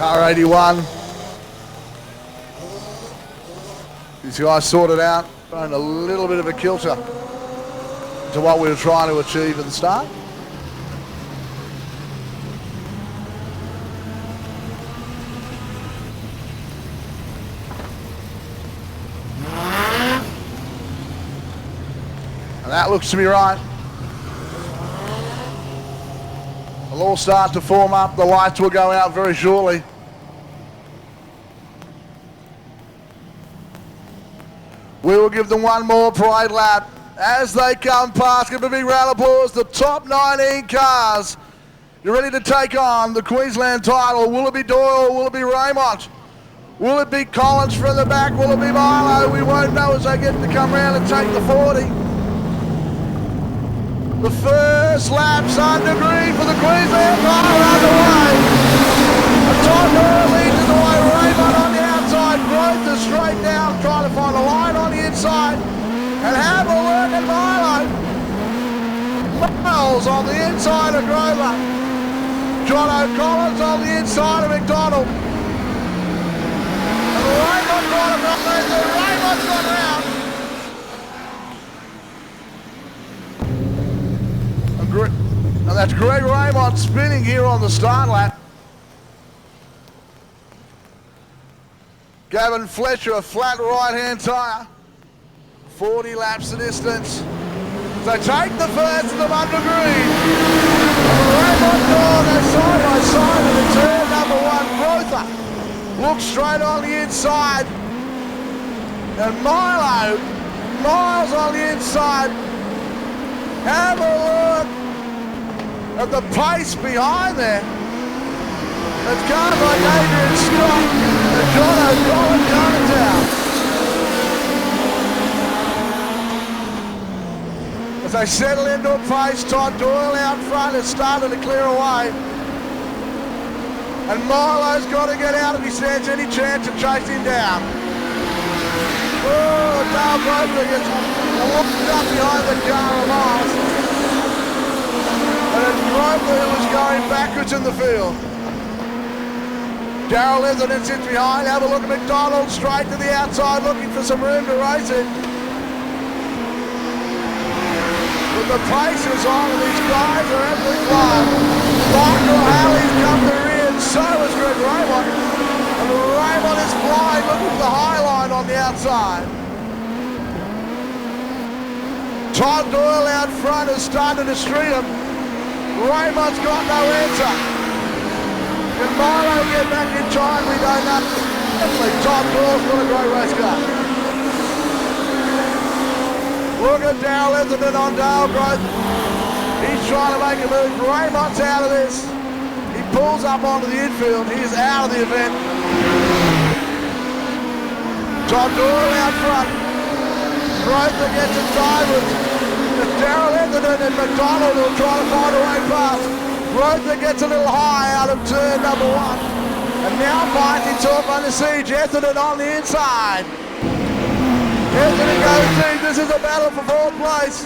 Car 81. These guys sorted out, thrown a little bit of a kilter to what we were trying to achieve at the start. And that looks to be right. They'll all start to form up. The lights will go out very shortly. We will give them one more parade lap as they come past. Give a big round of applause. The top 19 cars. You're ready to take on the Queensland title. Will it be Doyle? Will it be Raymond? Will it be Collins from the back? Will it be Milo? We won't know as they get to come round and take the 40. The first lap's under green for the Queensland title underway. The top Doyle leads the way. Raymond on the outside. Growth is straight down, trying to find a line on the inside. And have a look at Milo. Miles on the inside of Grover. John O'Collins on the inside of McDonald. And Raymond got him up there. Raymond's gone round. And that's Greg Raymond spinning here on the start lap. Gavin Fletcher, a flat right-hand tyre. 40 laps the distance. So take the first of them under green. Raymond goes side by side in the turn number one. Grother looks straight on the inside. And Milo, Miles on the inside. Have a look at the pace behind there. It's cars like Adrian Scott and John O'Collins coming down. As they settle into a pace, Todd Doyle out front has started to clear away. And Milo's got to get out if he stands any chance of chasing down. Oh, Dale Grover gets looked up behind the car of Miles. And it's Grover who was going backwards in the field. Darryl Etherton sits behind. Have a look at McDonald, straight to the outside, looking for some room to race it. But the pace is on, and these guys are absolutely flying. Michael Halley's come to the rear, and so is Greg Raymond. And Raymond is flying, looking for the high line on the outside. Todd Doyle out front has started to street him. Raymond's got no answer. Can Milo get back in time? We don't know. Definitely Todd Doyle's got a great race car. Look at Darryl Etherton on Dale Growth. He's trying to make a move. Raymond's out of this. He pulls up onto the infield. He is out of the event. Todd Doyle out front. Growth gets it tied with Darryl Etherton and McDonald will try to find a way past. Growth gets a little high out of turn number one. And now finds himself under siege. Etherton on the inside. Etherton goes deep. This is a battle for fourth place.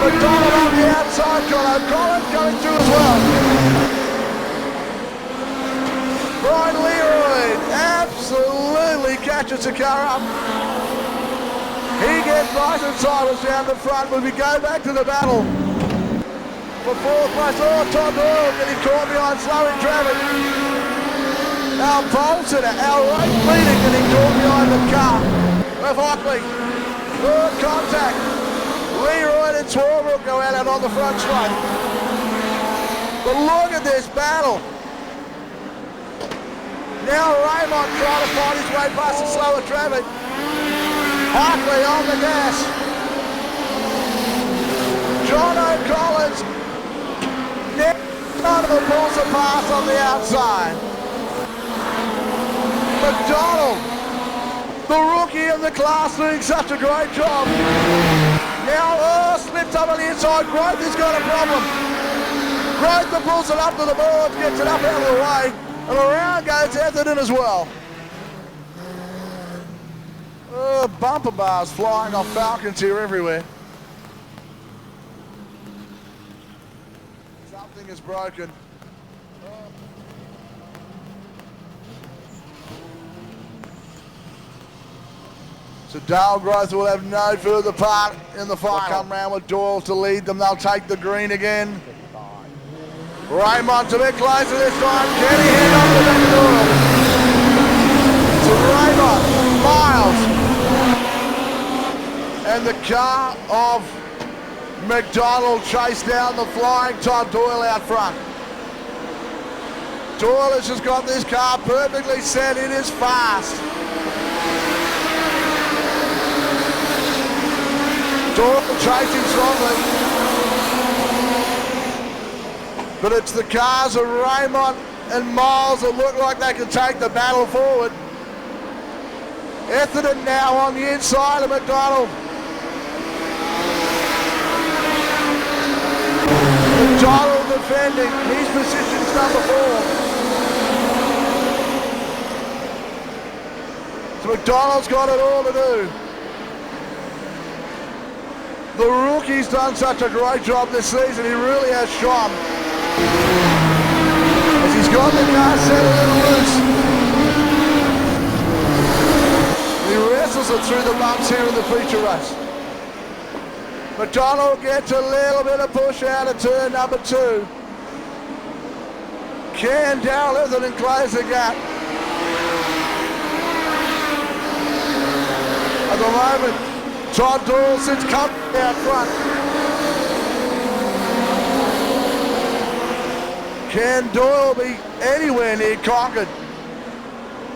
McDonald on the outside. Collins coming through as well. Brian Leroy absolutely catches the car up. He gets nice and titles down the front, but we go back to the battle for fourth place. Oh, Todd Doyle getting caught behind slowing traffic. Our Bolton, our right leader getting caught behind the car. With Hockley. Good contact. Leroy and Swarbrick go out on the front straight. But look at this battle. Now Raymond trying to find his way past the slower traffic. Hockley on the gas. John O'Collins. None of them pulls a pass on the outside. McDonald, the rookie in the class, doing such a great job. Now, slips up on the inside. Growth has got a problem. Growth pulls it up to the board, gets it up out of the way, and around goes Etherton as well. Bumper bars flying off Falcons here everywhere. Something is broken. So Dale Growth will have no further part in the fight. Come round with Doyle to lead them. They'll take the green again. Raymond to be closer this time. Can he hand up the back of Doyle? To Raymond, Miles. And the car of McDonald chased down the flying Todd Doyle out front. Doyle has just got this car perfectly set. It is fast. Doyle chasing strongly. But it's the cars of Raymond and Miles that look like they can take the battle forward. Etherton now on the inside of McDonald. McDonald defending. His position's number 4. So McDonald's got it all to do. The rookie's done such a great job this season. He really has shone. As he's got the car set a little loose. He wrestles it through the bumps here in the feature race. McDonald gets a little bit of push out of turn number 2. Can Darryl Etherton close the gap? At the moment, Todd Doyle sits comfortably out front. Can Doyle be anywhere near conquered?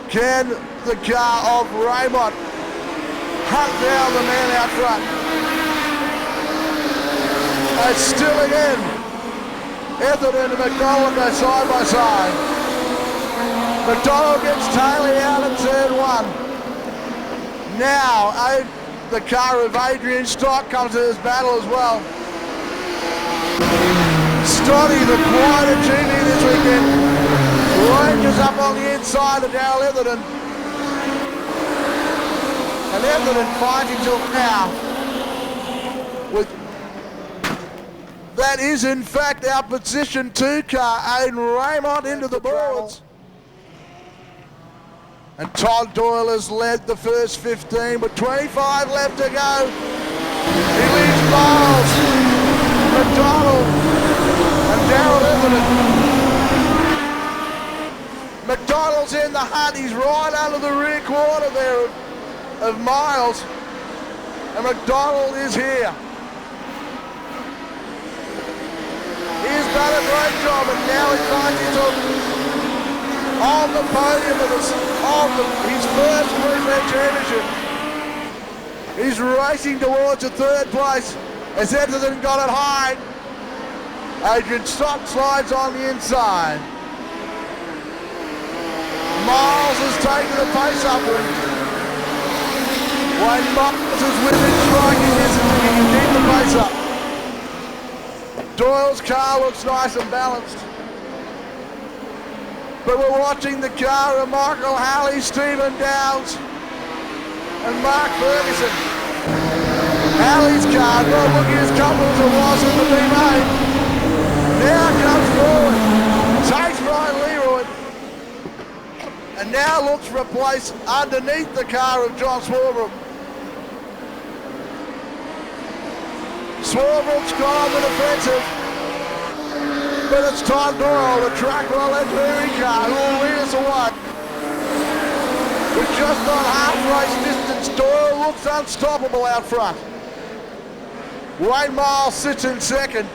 Can the car of Raymond hunt down the man out front? And still again, Etherton and McDonald go side by side. McDonald gets Taylor out at turn 1. Now, the car of Adrian Stott comes to this battle as well. Stotty, the quiet achievement this weekend, ranges up on the inside of Darryl Etherton. And Etherton fighting till now with that is in fact our position 2 car, Aidan Raymond into the boards. And Todd Doyle has led the first 15 with 25 left to go. He leads Miles, McDonald and Darryl Etherton. McDonald's in the hunt. He's right under the rear quarter there of Miles. And McDonald is here. He's done a great job, and now he finds himself on the podium of his first Queensland Championship. He's racing towards a 3rd place as Etherton got it high. Adrian Stott slides on the inside. Miles has taken the pace upward. Wayne Miles is within striking distance and he can keep the pace up. Doyle's car looks nice and balanced. But we're watching the car of Michael Halley, Stephen Downs and Mark Ferguson. Halley's car not looking as comfortable as it was in the B-Main. Now comes forward, takes Brian Leroy, and now looks for a place underneath the car of John Swarbrick. Swarbrick's gone on the defensive, but it's Todd Doyle, the track well engineering car, who will lead us away. With just on half race distance, Doyle looks unstoppable out front. Wayne Miles sits in 2nd.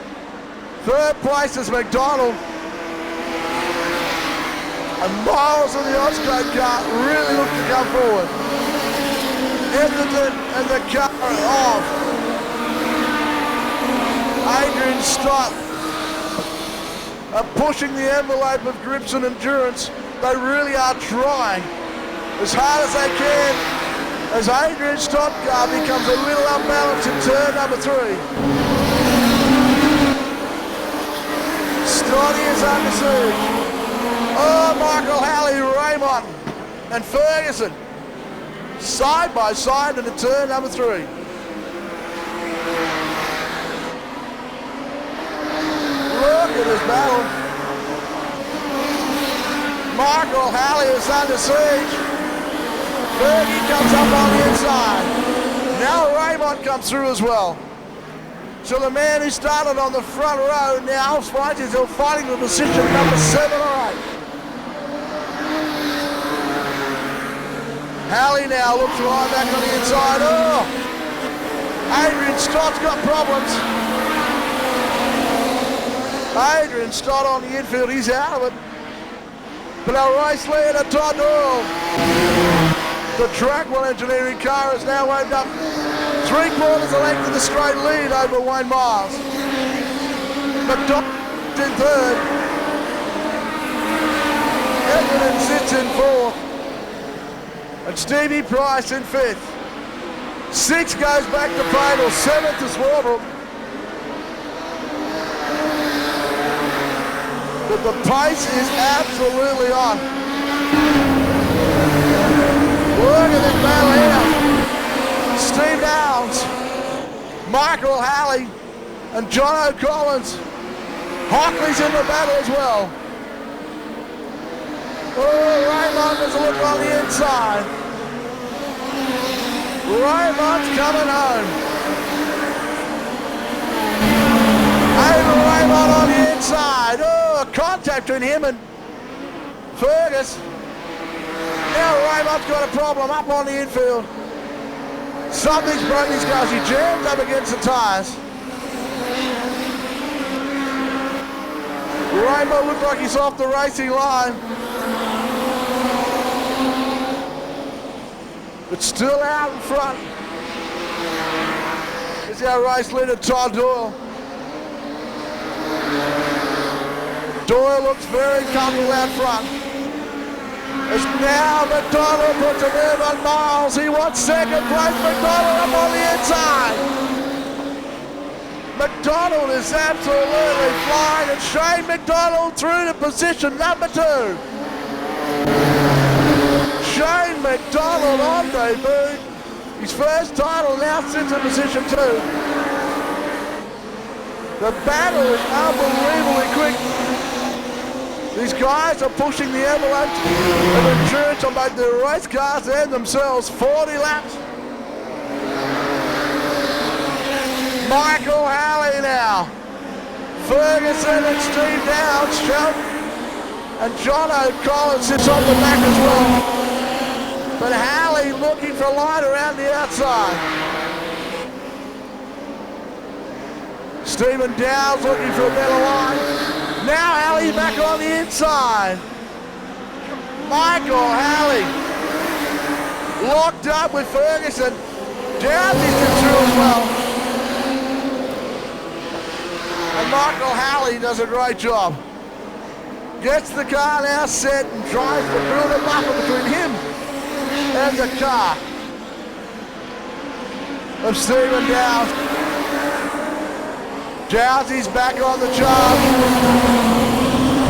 3rd place is McDonald. And Miles in the Oscar car really look to come forward. Etherton and the car of Adrian Stott are pushing the envelope of grips and endurance. They really are trying as hard as they can as Adrian Stott car becomes a little unbalanced in turn number 3. Stotty is under siege. Oh, Michael Halley, Raymond and Ferguson side by side into turn number 3. Look at this battle. Michael Halley is under siege. Fergie comes up on the inside. Now Raymond comes through as well. So the man who started on the front row now finds himself fighting for position number 7 or 8. Halley now looks right back on the inside. Oh! Adrian Stott's got problems. Adrian Stott on the infield, he's out of it. But our race leader, Todd Doyle. The Trackwell Engineering car has now opened up 3/4 of the length of the straight lead over Wayne Miles. McDonald in third. Edgerton sits in fourth. And Stevie Price in 5th. 6 goes back to Painel, 7th to Swarbrick. But the pace is absolutely on. Look at this battle here. Steve Downs, Michael Halley, and John O'Collins. Hockley's in the battle as well. Oh, Raymond has a look on the inside. Raymond's coming home. Over Raymond on the inside. Oh, contact between him and Fergus. Now Raymond's got a problem up on the infield. Something's broken his cars. He jammed up against the tyres. Rainbow looks like he's off the racing line. But still out in front is our race leader, Todd Doyle. Doyle looks very comfortable out front. As now McDonald puts a move on Miles. He wants second place. McDonald up on the inside. McDonald is absolutely flying, and Shane McDonald through to position number 2. Shane McDonald on debut. His first title now sits in position 2. The battle is unbelievably quick. These guys are pushing the envelope of endurance on both the race cars and themselves. 40 laps. Michael Halley now. Ferguson and Steve Downs, and John O'Collins sits on the back as well. But Halley looking for light around the outside. Stephen Downs looking for a better line. Now Halley back on the inside. Michael Halley locked up with Ferguson. Downs is through as well. And Michael Halley does a great job. Gets the car now set and tries to build a buffer between him and the car of Stephen Downs. Dowsy's back on the charge.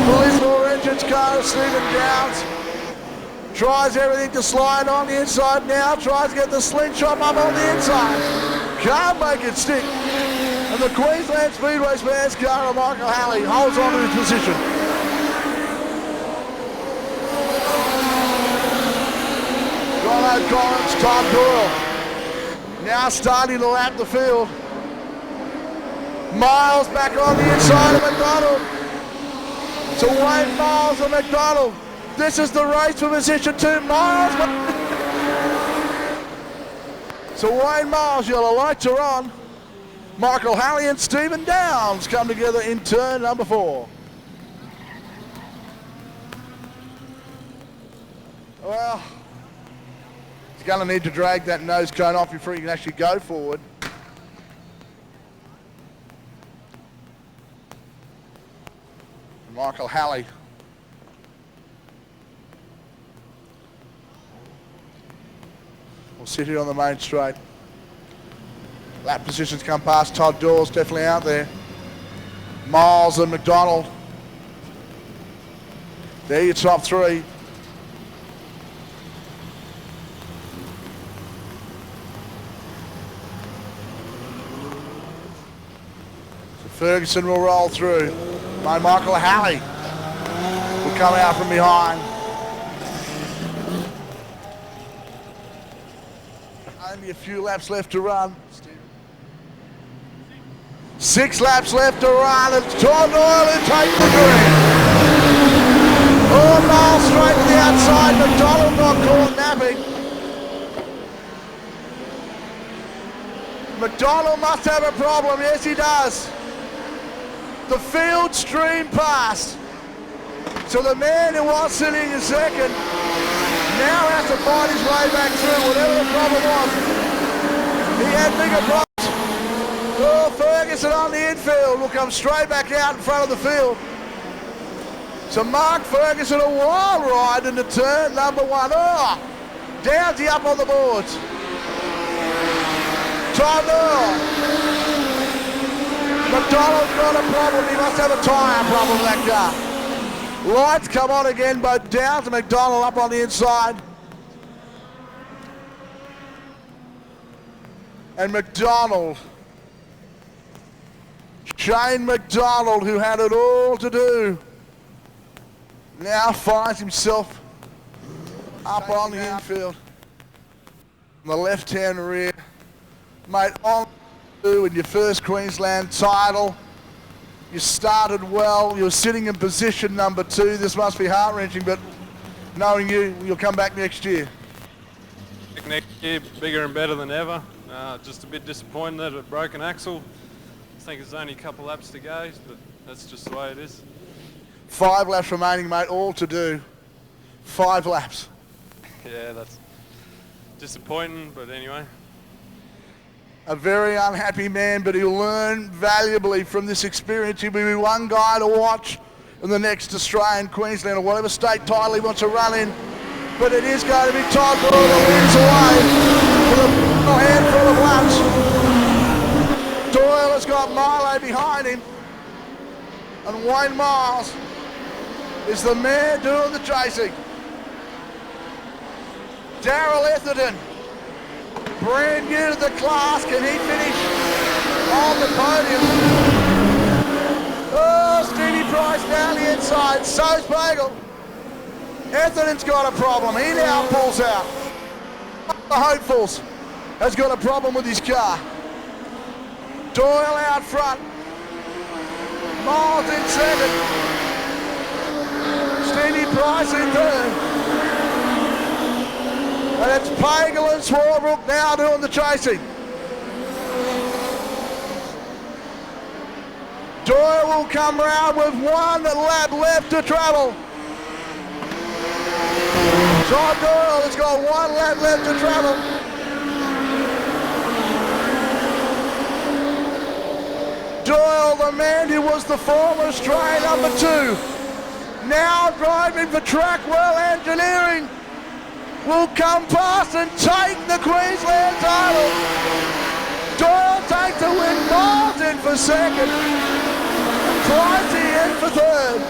The Lismore Engines car of Stephen Downs tries everything to slide on the inside now, tries to get the slingshot up on the inside. Can't make it stick. And the Queensland Speedway Spares car of Michael Halley holds on to his position. John O'Collins, Todd Doyle now starting to lap the field. Miles back on the inside of McDonald. So Wayne Miles and McDonald. This is the race for position 2. Miles. So Wayne Miles, yellow lights are on. Michael Halley and Stephen Downs come together in turn number 4. Well, he's going to need to drag that nose cone off before he can actually go forward. Michael Halley will sit here on the main straight. Lap positions come past. Todd Doyle's definitely out there. Miles and McDonald. There your top 3. So Ferguson will roll through. Michael Halley will come out from behind. Only a few laps left to run. 6 laps left to run. It's Todd Doyle who takes the green. Oh, miles straight to the outside. McDonald got caught napping. McDonald must have a problem. Yes, he does. The field streamed past. So the man who was sitting in second now has to find his way back through, whatever the problem was. He had bigger problems. Oh, Ferguson on the infield will come straight back out in front of the field. So Mark Ferguson, a wild ride into turn number 1. Oh, Downsy up on the boards. Todd Doyle. McDonald's got a problem. He must have a tyre problem, that car. Lights come on again, both Downs and McDonald up on the inside. And McDonald, Shane McDonald, who had it all to do, now finds himself up on the infield. On the left-hand rear. Mate, on to in your first Queensland title. You started well, you were sitting in position number 2. This must be heart-wrenching, but knowing you'll come back next year. Next year, bigger and better than ever. Just a bit disappointed that it broke an axle. I think there's only a couple laps to go, but that's just the way it is. 5 laps remaining, mate, all to do. 5 laps. Yeah, that's disappointing, but anyway. A very unhappy man, but he'll learn valuably from this experience. He'll be one guy to watch in the next Australian, Queensland, or whatever state title he wants to run in. But it is going to be Todd Doyle that wins away with a handful of laps. Doyle has got Milo behind him, and Wayne Miles is the man doing the chasing. Darrell Etherton, brand new to the class, can he finish on the podium? Oh, Stevie Price down the inside, so's Bagel. Etherton's got a problem, he now pulls out. The Hopefuls has got a problem with his car. Doyle out front, Miles in second, Stevie Price in third. And it's Pagel and Swarbrick now doing the chasing. Doyle will come round with 1 lap left to travel. Todd Doyle has got 1 lap left to travel. Doyle, the man who was the former Australian number 2, now driving for Trackwell Engineering, will come past and take the Queensland title. Doyle takes the win, Miles in for second, Pricey in for third.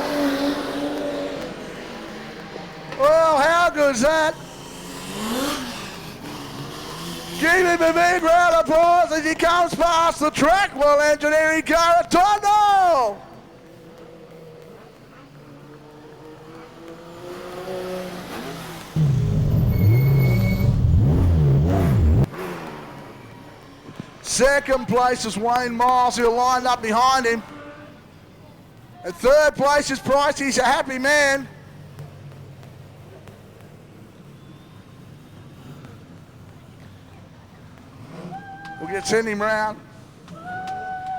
Well, how good's that? Give him a big round of applause as he comes past the Trackwell Engineering car at Todd Doyle. Second place is Wayne Miles, who lined up behind him. And third place is Price. He's a happy man. We'll get send him round.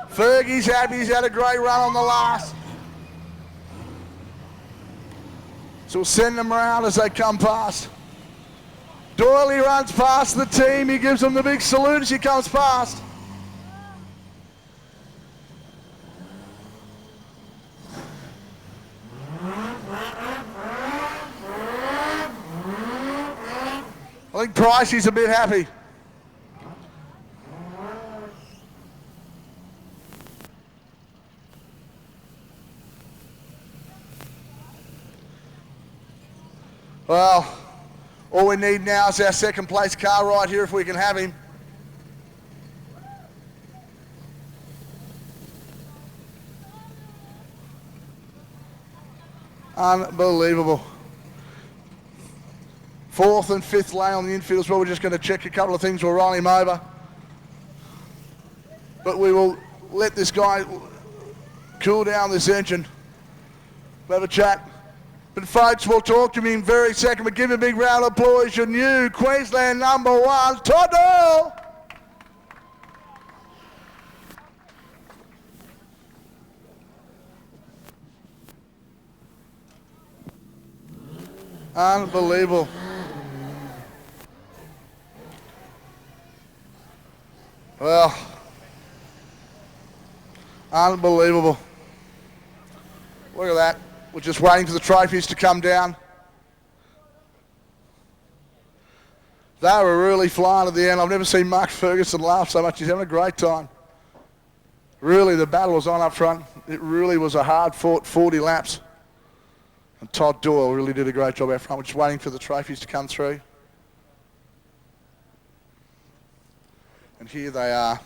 Fergie's happy. He's had a great run on the last. So we'll send them around as they come past. Doyle, he runs past the team. He gives them the big salute as he comes past. I think Pricey's a bit happy. Well, all we need now is our second place car right here if we can have him. Unbelievable. Fourth and fifth lane on the infield as well. We're just going to check a couple of things. We'll roll him over. But we will let this guy cool down this engine. We'll have a chat. But folks, we'll talk to him in very second. But give him a big round of applause. Your new Queensland #1, Todd Doyle. Unbelievable. Well, unbelievable. Look at that. We're just waiting for the trophies to come down. They were really flying at the end. I've never seen Mark Ferguson laugh so much. He's having a great time. Really, the battle was on up front. It really was a hard-fought 40 laps. And Todd Doyle really did a great job out front. We're just waiting for the trophies to come through. And here they are.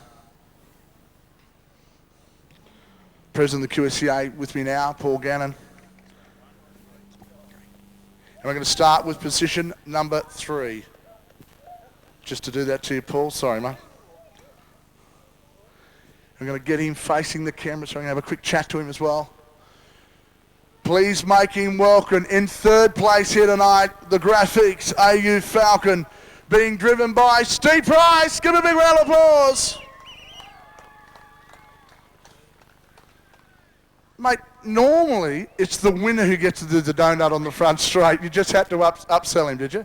President of the QSCA with me now, Paul Gannon. And we're going to start with position number 3. Just to do that to you, Paul. Sorry, mate. I'm going to get him facing the camera so I'm going to have a quick chat to him as well. Please make him welcome in third place here tonight, the Graphics AU Falcon, being driven by Steve Price. Give him a big round of applause. Mate, normally it's the winner who gets to do the donut on the front straight. You just had to upsell him, did you?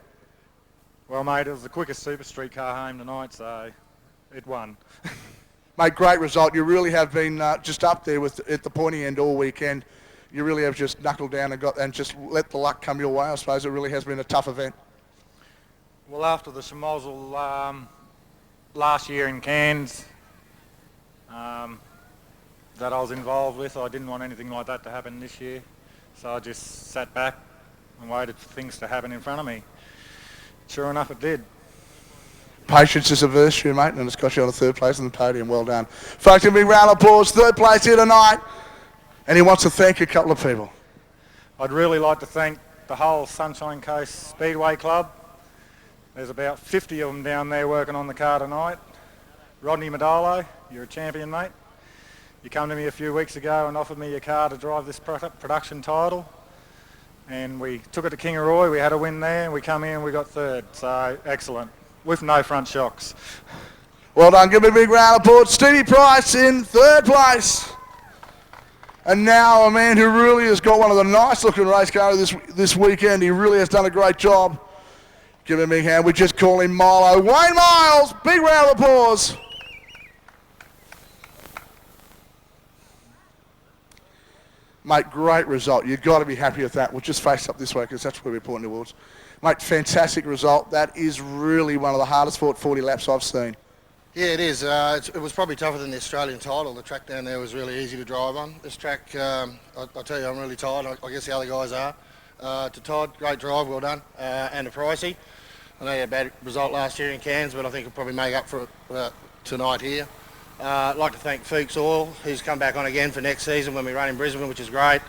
Well, mate, it was the quickest super street car home tonight, so it won. Mate, great result. You really have been just up there at the pointy end all weekend. You really have just knuckled down and just let the luck come your way. I suppose it really has been a tough event. Well, after the schmozzle last year in Cairns that I was involved with, I didn't want anything like that to happen this year. So I just sat back and waited for things to happen in front of me. Sure enough, it did. Patience is a virtue, mate, and it's got you on the third place on the podium. Well done. Folks, a big round of applause. Third place here tonight. And he wants to thank a couple of people. I'd really like to thank the whole Sunshine Coast Speedway Club. There's about 50 of them down there working on the car tonight. Rodney Madalo, you're a champion, mate. You come to me a few weeks ago and offered me your car to drive this production title. And we took it to Kingaroy, we had a win there, and we come in and we got third. So, excellent. With no front shocks. Well done. Give me a big round of applause. Stevie Price in third place. And now a man who really has got one of the nice-looking race cars this weekend. He really has done a great job. Give him a big hand. We just call him Milo. Wayne Miles. Big round of applause. Mate, great result. You've got to be happy with that. We'll just face up this way because that's where we're pointing towards. Mate, fantastic result. That is really one of the hardest fought 40 laps I've seen. Yeah, it is. It was probably tougher than the Australian title. The track down there was really easy to drive on. This track, I'll tell you, I'm really tired. I guess the other guys are. To Todd, great drive, well done. And to Pricey. I know you had a bad result last year in Cairns, but I think he'll probably make up for it tonight here. I'd like to thank Fuchs Oil, who's come back on again for next season when we run in Brisbane, which is great.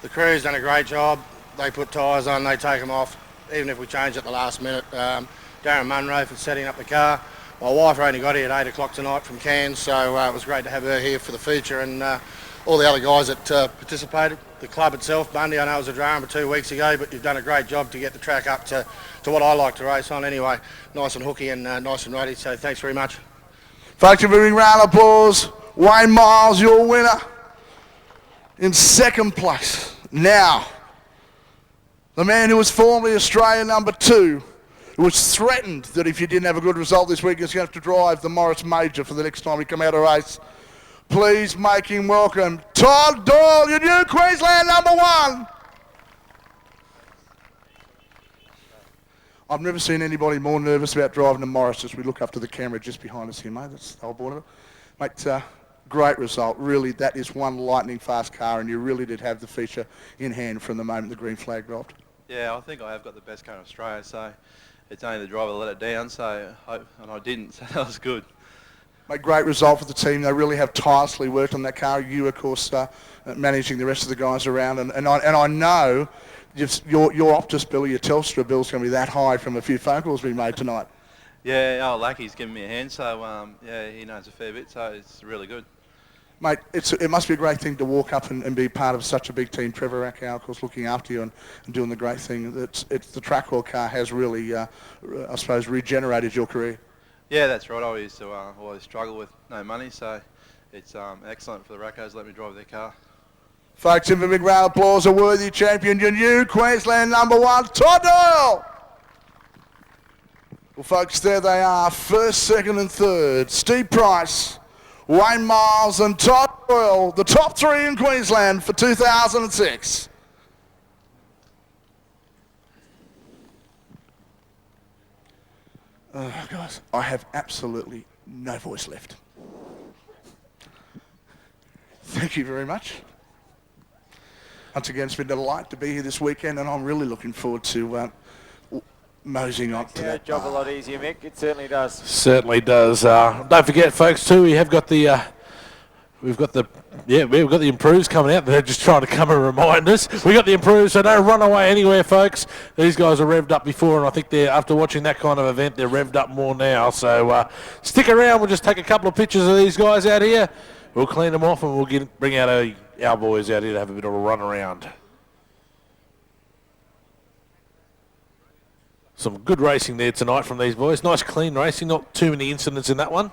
The crew's done a great job. They put tyres on, they take them off, even if we change at the last minute. Darren Munro for setting up the car. My wife only got here at 8 o'clock tonight from Cairns, so it was great to have her here for the feature, and all the other guys that participated. The club itself, Bundy, I know it was a drama 2 weeks ago, but you've done a great job to get the track up to what I like to race on anyway. Nice and hooky and nice and ready, so thanks very much. Folks, a big round of applause. Wayne Miles, your winner. In second place. Now, the man who was formerly Australia #2, who was threatened that if you didn't have a good result this week, he's going to have to drive the Morris Major for the next time we come out of race. Please make him welcome Todd Doyle, your new Queensland #1. I've never seen anybody more nervous about driving the Morris as we look up to the camera just behind us here, mate. That's the whole board of it. Mate, great result. Really, that is one lightning fast car, and you really did have the feature in hand from the moment the green flag dropped. Yeah, I think I have got the best car in Australia, so it's only the driver that let it down, and I didn't, so that was good. Mate, great result for the team. They really have tirelessly worked on that car. You, of course, managing the rest of the guys around. And I know your Optus bill, your Telstra bill is going to be that high from a few phone calls being made tonight. Yeah, Lucky's giving me a hand, so yeah, he knows a fair bit, so it's really good. Mate, it must be a great thing to walk up and be part of such a big team. Trevor Rakow, of course, looking after you and doing the great thing. The Trackwell car has really, I suppose, regenerated your career. Yeah, that's right. I used to always struggle with no money, so it's excellent for the Racos to let me drive their car. Folks, give a big round of applause, a worthy champion, your new Queensland #1, Todd Doyle. Well, folks, there they are, first, second and third. Steve Price, Wayne Miles and Todd Doyle, the top three in Queensland for 2006. Guys, I have absolutely no voice left. Thank you very much. Once again, it's been a delight to be here this weekend, and I'm really looking forward to moseying on to that. Job a lot easier, Mick. It certainly does. Certainly does. Don't forget, folks, too, we have got the we've got the improves coming out. They're just trying to come and remind us. We got the improves, so don't run away anywhere, folks. These guys are revved up before, and I think they're after watching that kind of event, they're revved up more now. So stick around. We'll just take a couple of pictures of these guys out here. We'll clean them off, and we'll bring out our boys out here to have a bit of a run around. Some good racing there tonight from these boys. Nice clean racing, not too many incidents in that one.